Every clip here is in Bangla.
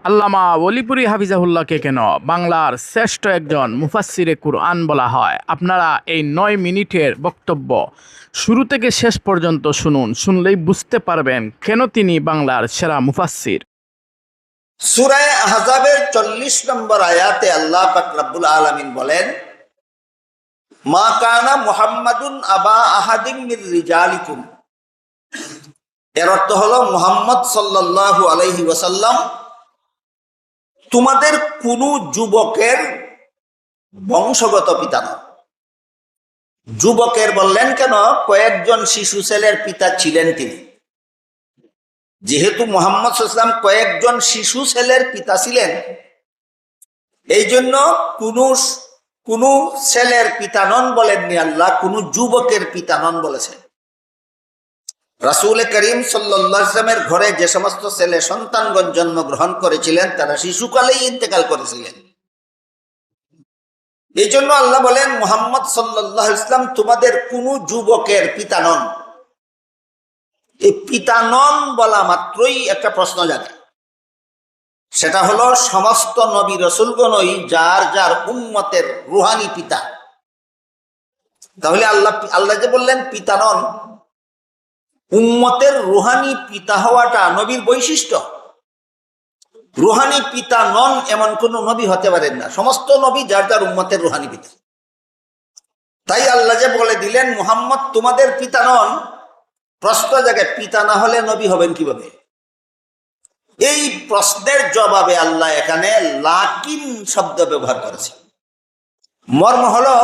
আল্লামা ওলিপুরি হাফিজাহুল্লাহকে কেন বাংলার শ্রেষ্ঠ একজন মুফাসসিরে কুরআন বলা হয়? আপনারা এই 9 মিনিটের বক্তব্য শুরু থেকে শেষ পর্যন্ত শুনুন, শুনলেই বুঝতে পারবেন কেন তিনি বাংলার সেরা মুফাসসির। সূরা আহজাবের 40 নম্বর আয়াতে আল্লাহ পাক রব্বুল আলামিন বলেন, মা কানা মুহাম্মাদুন আবা আহাদিম মির রিজালিকুম। এর অর্থ হলো মুহাম্মদ সাল্লাল্লাহু আলাইহি ওয়াসাল্লাম তোমাদের কোন যুবকের বংশগত পিতা নন। যুবকের বললেন কেন? কয়েকজন শিশু ছেলের পিতা ছিলেন তিনি। যেহেতু মুহাম্মদ সাল্লাল্লাহু আলাইহি ওয়াসাল্লাম কয়েকজন শিশু ছেলের পিতা ছিলেন, এই জন্য কোন ছেলের পিতা নন বলেননি আল্লাহ, কোন যুবকের পিতা নন বলেছেন। রাসূল করিম সাল্লাল্লাহু আলাইহি ওয়াসাল্লামের ঘরে যে সমস্ত ছেলে সন্তানগণ জন্মগ্রহণ করেছিলেন তারা শিশুকালেই ইন্তেকাল করেছিলেন। এই জন্য আল্লাহ বলেন, মুহাম্মদ সাল্লাল্লাহু আলাইহি ওয়াসাল্লাম তোমাদের কোন যুবকের পিতা নন। এই পিতা নন বলা মাত্রই একটা প্রশ্ন জাগে, সেটা হলো সমস্ত নবী রাসূলগণই যার যার উম্মতের রুহানি পিতা। তাহলে আল্লাহ যে বললেন পিতা নন, উম্মতের রুহানি পিতা হওয়াটা নবীর বৈশিষ্ট্য। রুহানি পিতা নন এমন কোন নবী হতে পারেন না, সমস্ত নবী যার যার উম্মতের রুহানি পিতা। তাই আল্লাহ যে বলে দিলেন মুহাম্মদ তোমাদের পিতা নন, প্রশ্ন জাগে পিতা না হলে নবী হবেন কিভাবে? এই প্রশ্নের জবাবে আল্লাহ এখানে লাকিন শব্দ ব্যবহার করেছে। মর্ম হলো,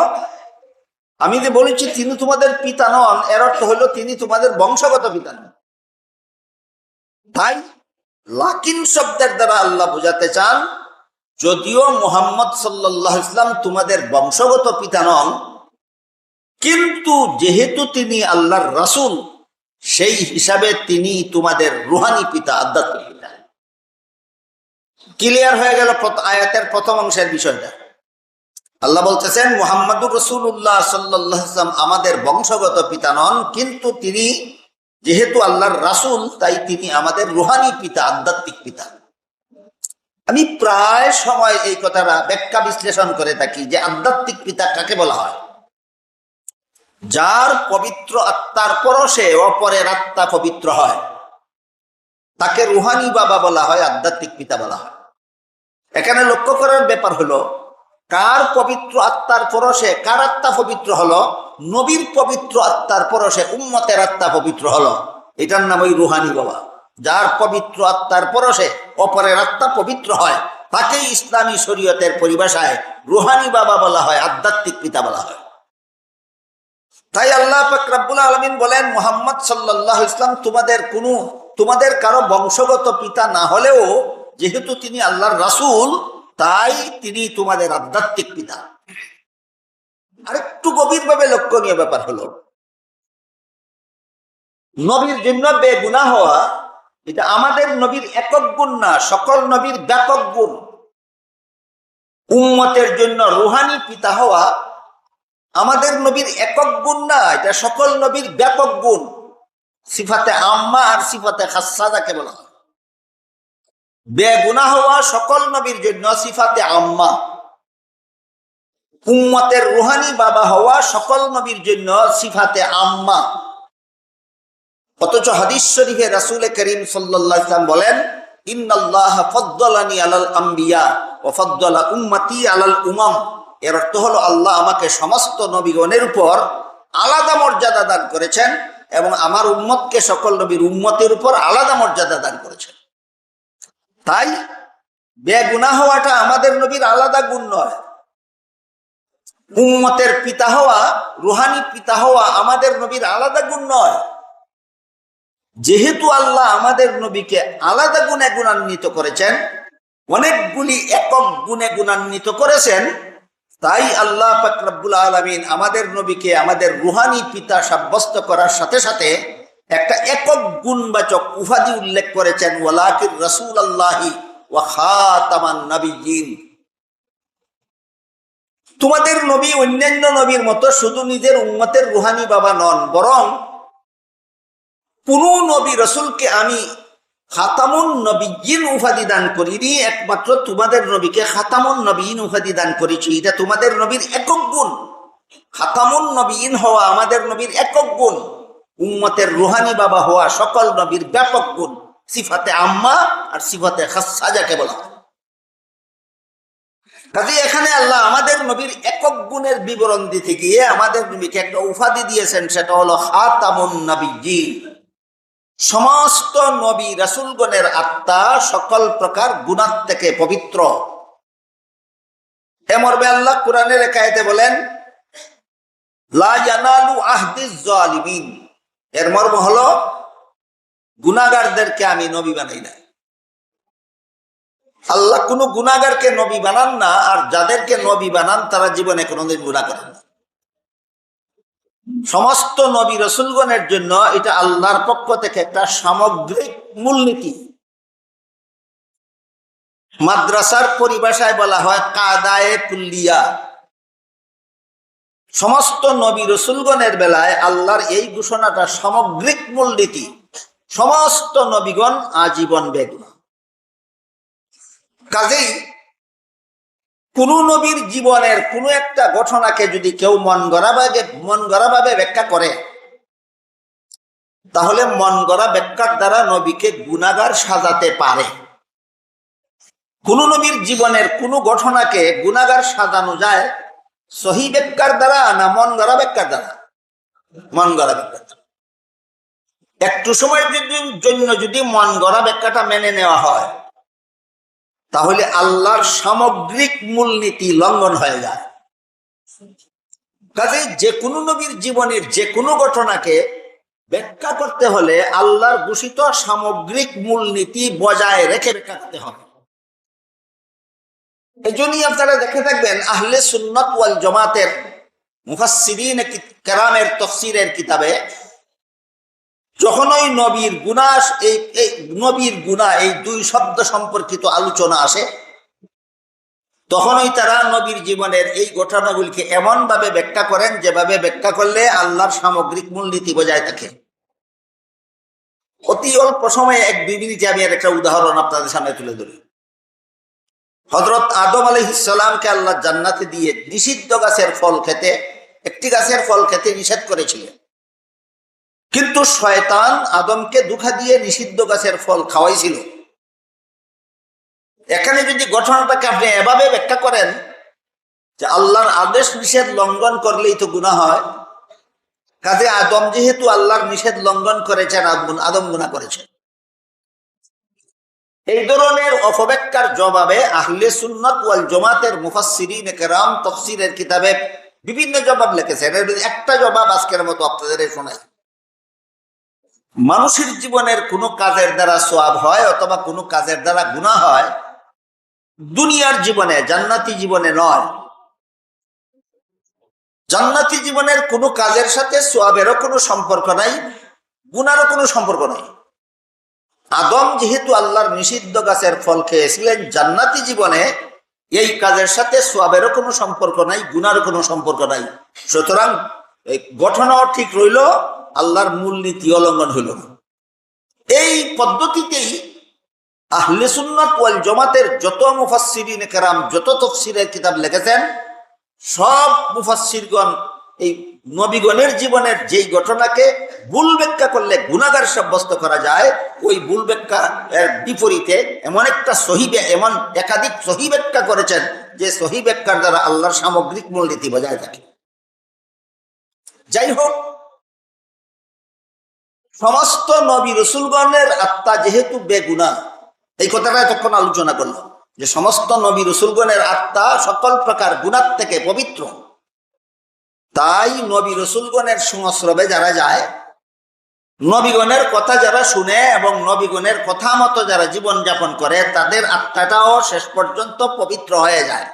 আমি যে বলেছি তিনি তোমাদের পিতা নন, এর অর্থ হলো তিনি তোমাদের বংশগত পিতা নন। তাই লাকিন শব্দের দ্বারা আল্লাহ বোঝাতে চান, যদিও মুহাম্মদ সাল্লাল্লাহু আলাইহি ওয়াসাল্লাম তোমাদের বংশগত পিতা নন, কিন্তু যেহেতু তিনি আল্লাহর রাসূল, সেই হিসাবে তিনি তোমাদের রুহানি পিতা, আধ্যাত্মিক পিতা। ক্লিয়ার হয়ে গেল আয়াতের প্রথম অংশের বিষয়টা। আল্লাহ বলতেছেন মুহাম্মাদুর রাসূলুল্লাহ সাল্লাল্লাহু আলাইহি ওয়াসাল্লাম আমাদের বংশগত পিতা নন, কিন্তু তিনি যেহেতু আল্লাহর রাসূল তাই তিনি আমাদের রুহানি পিতা, আধ্যাত্মিক পিতা। আমি প্রায় সময় এই কথাটা ব্যাখ্যা বিশ্লেষণ করে থাকি যে আধ্যাত্মিক পিতা কাকে বলা হয়? যার পবিত্র আত্মার পরশে অপরের আত্মা পবিত্র হয় তাকে রুহানি বাবা বলা হয়, আধ্যাত্মিক পিতা বলা হয়। এখানে লক্ষ্য করার ব্যাপার হলো, কার পবিত্র আত্মার পরশে কার আত্মা পবিত্র হলো? নবীর পবিত্র আত্মার পরশে উম্মতের আত্মা পবিত্র হলো, এটার নাম ওই রুহানি বাবা। যার পবিত্র আত্মার পরশে অপরের আত্মা পবিত্র হয় তাকেই ইসলামী শরীয়তের পরিভাষায় রুহানি বাবা বলা হয়, আধ্যাত্মিক পিতা বলা হয়। তাই আল্লাহ পাক রব্বুল আলামিন বলেন মুহাম্মদ সাল্লাল্লাহু আলাইহি ওয়াসাল্লাম তোমাদের কারো বংশগত পিতা না হলেও যেহেতু তিনি আল্লাহর রাসূল তাই তিনি তোমাদের আধ্যাত্মিক পিতা। আরেকটু গভীরভাবে লক্ষণীয় ব্যাপার হলো, নবীর জন্য বেগুনাহ হওয়া এটা আমাদের নবীর একক গুণ না, সকল নবীর ব্যাপক গুণ। উম্মতের জন্য রুহানি পিতা হওয়া আমাদের নবীর একক গুণ না, এটা সকল নবীর ব্যাপক গুণ। সিফাতে আম্মা আর সিফাতে খাসসা যাকে বলা হয়। বেগুনাহ হওয়া সকল নবীর জন্য সিফাতে আম্মা, উম্মতের রুহানি বাবা হওয়া সকল নবীর জন্য সিফাতে আম্মা। অথচ হাদিস শরীফে রাসূল করিম সাল্লাল্লাহু আলাইহি ওয়াসাল্লাম বলেন, ইন্নাল্লাহা ফাদ্দালানি আলাল আম্বিয়া ওয়া ফাদ্দালা উম্মতি আলাল উমাম। এর অর্থ হলো আল্লাহ আমাকে সমস্ত নবীগণের উপর আলাদা মর্যাদা দান করেছেন এবং আমার উম্মতকে সকল নবীর উম্মতের উপর আলাদা মর্যাদা দান করেছেন। তাই বেগুনাহ হওয়াটা আমাদের নবীর আলাদা গুণ নয়। উম্মতের পিতা হওয়া, রুহানি পিতা হওয়া আমাদের নবীর আলাদা গুণ নয়। যেহেতু আল্লাহ আমাদের নবীকে আলাদা গুণে গুণান্বিত করেছেন, অনেকগুলি একক গুণে গুণান্বিত করেছেন, তাই আল্লাহ পাক রব্বুল আলামিন আমাদের নবীকে আমাদের রুহানি পিতা সাব্যস্ত করার সাথে সাথে একটা একক গুণবাচক উপাধি উল্লেখ করেছেন, ওয়ালাকিন রাসূলুল্লাহি ওয়া খাতামান নাবিয়্যিন। তোমাদের নবী অন্যান্য নবীর মতো শুধু নিজের উম্মতের রুহানি বাবা নন, বরং কোন নবী রাসূলকে আমি খাতামুন নবিয়্যিন উপাধি দান করিনি, একমাত্র তোমাদের নবীকে খাতামুন নবিয়্যিন উপাধি দান করেছি। এটা তোমাদের নবীর একক গুণ। খাতামুন নবিয়্যিন হওয়া আমাদের নবীর একক গুণ, উম্মতের রুহানি বাবা হওয়া সকল নবীর ব্যাপক গুণ। সিফাতে আম্মা আর সিফাতে খাসসা যাকে বলা হয়। কাজে এখানে আল্লাহ আমাদের নবীর একক গুণের বিবরণ দিতে গিয়ে আমাদের নবীকে একটা উপাধি দিয়েছেন, সেটা হলো খাতামুন নবিয়্যিন। সমস্ত নবী রাসূলগণের আত্মা সকল প্রকার গুনাহ থেকে পবিত্র। এ মর্মে আল্লাহ কোরআনের এক আয়াতে বলেন, লা ইয়ানালু আহদিজ জালিমিন। এর মর্ম হলো গুনাহগারদেরকে আমি নবী বানাই না। আল্লাহ কোন গুনাহগারকে নবী বানান না, আর যাদেরকে নবী বানান তারা জীবনে কোনোদিন গুনাহ করেন না। সমস্ত নবী রাসূলগণের জন্য এটা আল্লাহর পক্ষ থেকে একটা সামগ্রিক মূলনীতি। মাদ্রাসার পরিভাষায় বলা হয় কায়দায়ে কুল্লিয়া। সমস্ত নবী রাসূলগণের বেলায় আল্লাহর এই ঘোষণাটা সামগ্রিক মূলনীতি। সমস্ত নবীগণ আজীবন বেগুনাহ। কাজেই কোন নবীর জীবনের কোন একটা ঘটনাকে যদি কেউ মন গড়া ভাবে ব্যাখ্যা করে, তাহলে মন গড়া ব্যাখ্যার দ্বারা নবীকে গুনাহগার সাজাতে পারে। কোন নবীর জীবনের কোন ঘটনাকে গুনাহগার সাজানো যায় সহিহ ব্যাখ্যার দ্বারা না মন গড়া ব্যাখ্যার দ্বারা? মন গড়া ব্যাখ্যার দ্বারা। একটু সময়ের জন্য যদি মন গড়া ব্যাখ্যাটা মেনে নেওয়া হয়, তাহলে আল্লাহর সামগ্রিক মূলনীতি লঙ্ঘন হয়ে যায়। কাজে যে কোনো নবীর জীবনের যে কোনো ঘটনাকে ব্যাখ্যা করতে হলে আল্লাহর ঘোষিত সামগ্রিক মূলনীতি বজায় রেখে ব্যাখ্যা করতে হবে। এই জন্যই আপনারা দেখে থাকবেন আহলে সুন্নাত ওয়াল জামাতের মুফাসসিরিন কেরামের তাফসীরের কিতাবে যখন ওই নবীর গুনাহ এই দুই শব্দ সম্পর্কিত আলোচনা আসে, তখনই তারা নবীর জীবনের এই ঘটনাগুলিকে এমন ভাবে ব্যাখ্যা করেন যেভাবে ব্যাখ্যা করলে আল্লাহর সামগ্রিক মূলনীতি বজায় থাকে। অতি অল্প সময়ে 1-2 মিনিটে আমি একটা উদাহরণ আপনাদের সামনে তুলে ধরি। হযরত আদম আলাইহিস সালামকে আল্লাহ জান্নাতে দিয়ে নিষিদ্ধ গাছের ফল খেতে, একটি গাছের ফল খেতে নিষেধ করেছিলেন, কিন্তু শয়তান আদমকে ধোঁকা দিয়ে নিষিদ্ধ গাছের ফল খাওয়াইছিল। এখানে যদি ঘটনাটাকে আপনি এভাবে ব্যাখ্যা করেন যে আল্লাহর আদেশ নিষেধ লঙ্ঘন করলেই তো গুনাহ হয়, কাজে আদম যেহেতু আল্লাহর নিষেধ লঙ্ঘন করেছেন, আদম গুনাহ করেছেন। এই ধরনের অপব্যাখ্যার জবাবে আহলে সুন্নাত ওয়াল জামাতের মুফাসসিরিন কেরাম তাফসীরের কিতাবে বিভিন্ন জবাব লিখেছেন। এর একটা জবাব আজকের মতো আপনাদের শোনাই। মানুষের জীবনের কোনো কাজের দ্বারা সওয়াব হয় অথবা কোনো কাজের দ্বারা গুনাহ হয়, দুনিয়ার জীবনে, জান্নাতি জীবনে নয়। জান্নাতি জীবনের কোনো কাজের সাথে সওয়াবেরও কোনো সম্পর্ক নাই, গুনাহরও কোনো সম্পর্ক নাই। আদম যেহেতু আল্লাহর নিষিদ্ধ গাছের ফল খেয়েছিলেন, জান্নাতি জীবনে এই কাজের সাথে সওয়াবেরও কোনো সম্পর্ক নাই, গুনাহরও কোনো সম্পর্ক নাই। সুতরাং এই ঘটনাও ঠিক রইল, আল্লাহর মূলনীতি অলঙ্ঘন হইল না। এই পদ্ধতিতেই আহলে সুন্নাত ওয়াল জামাতের যত মুফাসসিরিন কেরাম যত তাফসীরের কিতাব লিখেছেন, সব মুফাসসিরগণ এই নবীগণের জীবনের যেই ঘটনাকে ভুল ব্যাখ্যা করলে গুনাহগার সাব্যস্ত করা যায়, ওই ভুল ব্যাখ্যা এর বিপরীতে এমন একাধিক সহিহ ব্যাখ্যা করেছেন যে সহিহ ব্যাখ্যার দ্বারা আল্লাহর সামগ্রিক মূলনীতি বজায় থাকে। যাই হোক, সমস্ত নবী রাসূলগণের আত্মা যেহেতু বেগুনাহ, এই কথাটা এতক্ষণ আলোচনা করলাম যে সমস্ত নবী রাসূলগণের আত্মা সকল প্রকার গুনাহ থেকে পবিত্র। তাই নবী রাসূলগণের সংস্রবে যারা যায়, নবীগণের কথা যারা শুনে এবং নবীগণের কথা মতো যারা জীবন যাপন করে, তাদের আত্মাটাও শেষ পর্যন্ত পবিত্র হয়ে যায়।